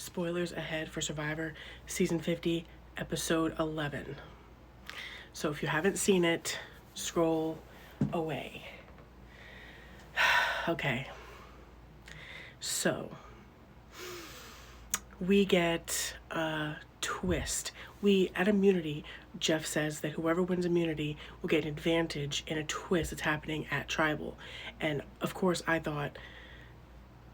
spoilers ahead for Survivor Season 50, Episode 11. So if you haven't seen it, scroll away. Okay. So, we get a twist. At Immunity, Jeff says that whoever wins Immunity will get an advantage in a twist that's happening at Tribal. And of course, I thought,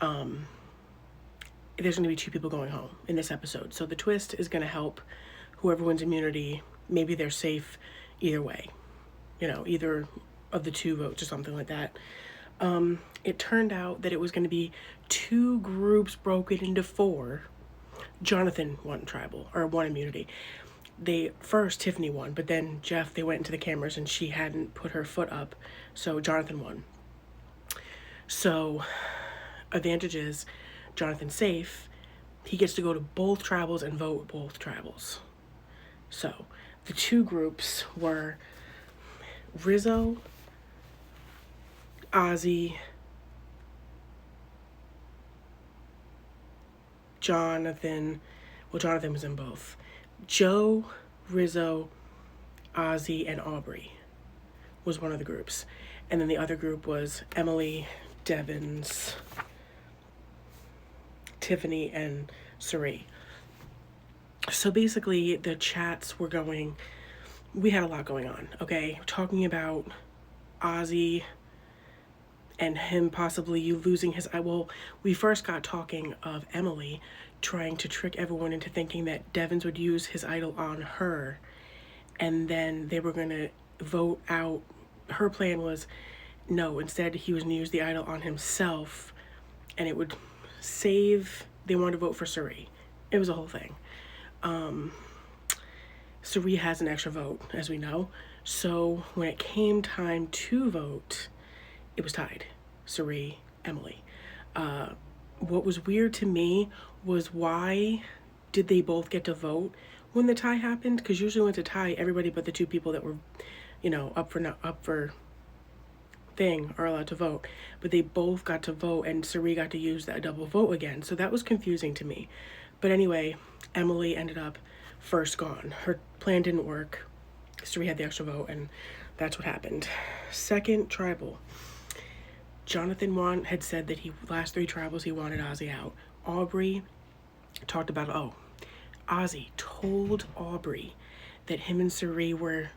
there's going to be 2 people going home in this episode. So the twist is going to help whoever wins Immunity. Maybe they're safe either way. Either of the 2 votes or something like that. It turned out that it was going to be 2 groups broken into 4. Jonathan won Tribal, or won Immunity. First Tiffany won, but then Jeff, they went into the cameras and she hadn't put her foot up, so Jonathan won. So, advantage is Jonathan's safe. He gets to go to both Tribals and vote both Tribals. So, the 2 groups were Rizzo, Ozzy, Jonathan was in both. Joe, Rizzo, Ozzy, and Aubrey was one of the groups. And then the other group was Emily, Devins, Tiffany, and Cirie. So basically, the chats were going, we had a lot going on, okay? Talking about Ozzy and him possibly losing his eye. Well, we first got talking of Emily trying to trick everyone into thinking that Devins would use his idol on her, and then they were going to vote out. Her plan was, no, instead he was going to use the idol on himself, and it would save, they wanted to vote for Cirie. It was a whole thing. Cirie has an extra vote, as we know, so when it came time to vote, it was tied. Cirie, Emily. What was weird to me was, why did they both get to vote when the tie happened? Because usually when it's a tie, everybody but the 2 people that were, up for thing are allowed to vote. But they both got to vote, and Cirie got to use that double vote again. So that was confusing to me. But anyway, Emily ended up first gone. Her plan didn't work. Cirie had the extra vote, and that's what happened. Second Tribal. Jonathan had said that last 3 Tribals he wanted Ozzy out. Aubrey talked about, Ozzy told Aubrey that him and Cirie were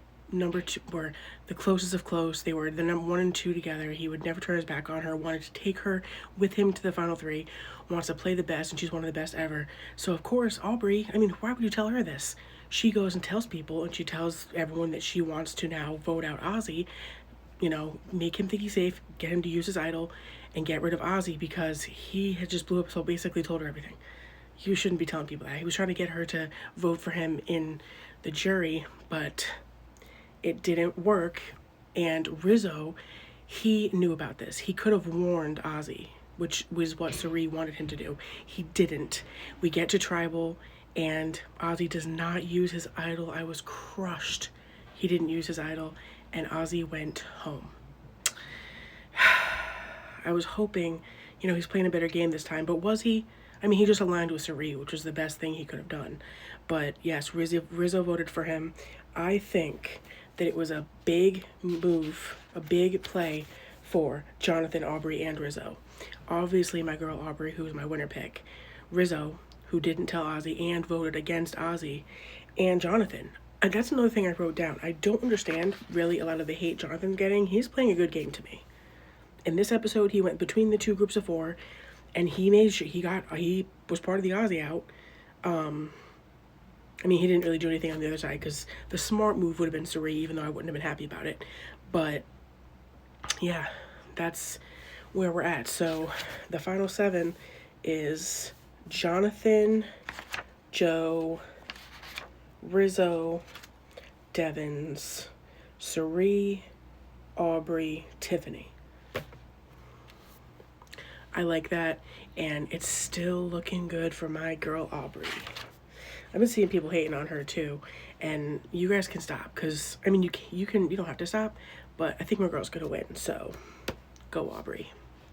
were the closest of close. They were the number 1 and 2 together. He would never turn his back on her, wanted to take her with him to the final 3, wants to play the best, and she's one of the best ever. So of course, Aubrey, why would you tell her this? She goes and tells people, and she tells everyone that she wants to now vote out Ozzy, make him think he's safe, get him to use his idol, and get rid of Ozzy because he had just blew up. So basically told her everything. You shouldn't be telling people that. He was trying to get her to vote for him in the jury, but it didn't work. And Rizzo, he knew about this. He could have warned Ozzy, which was what Cirie wanted him to do. He didn't. We get to Tribal, and Ozzy does not use his idol. I was crushed. He didn't use his idol, and Ozzy went home. I was hoping, he's playing a better game this time, but was he? He just aligned with Cirie, which was the best thing he could have done. But yes, Rizzo voted for him. I think that it was a big move, a big play for Jonathan, Aubrey, and Rizzo. Obviously, my girl Aubrey, who was my winner pick. Rizzo, who didn't tell Ozzy and voted against Ozzy, and Jonathan. And that's another thing I wrote down. I don't understand really a lot of the hate Jonathan's getting. He's playing a good game to me. In this episode, he went between the 2 groups of 4, and he made sure he was part of the Ozzy out. He didn't really do anything on the other side, because the smart move would have been Cirie, even though I wouldn't have been happy about it. But yeah, that's where we're at. So the final 7 is Jonathan, Joe, Rizzo, Devins, Cirie, Aubrey, Tiffany. I like that, and it's still looking good for my girl Aubrey. I've been seeing people hating on her too, and you guys can stop, because you don't have to stop, but I think my girl's gonna win, so go Aubrey.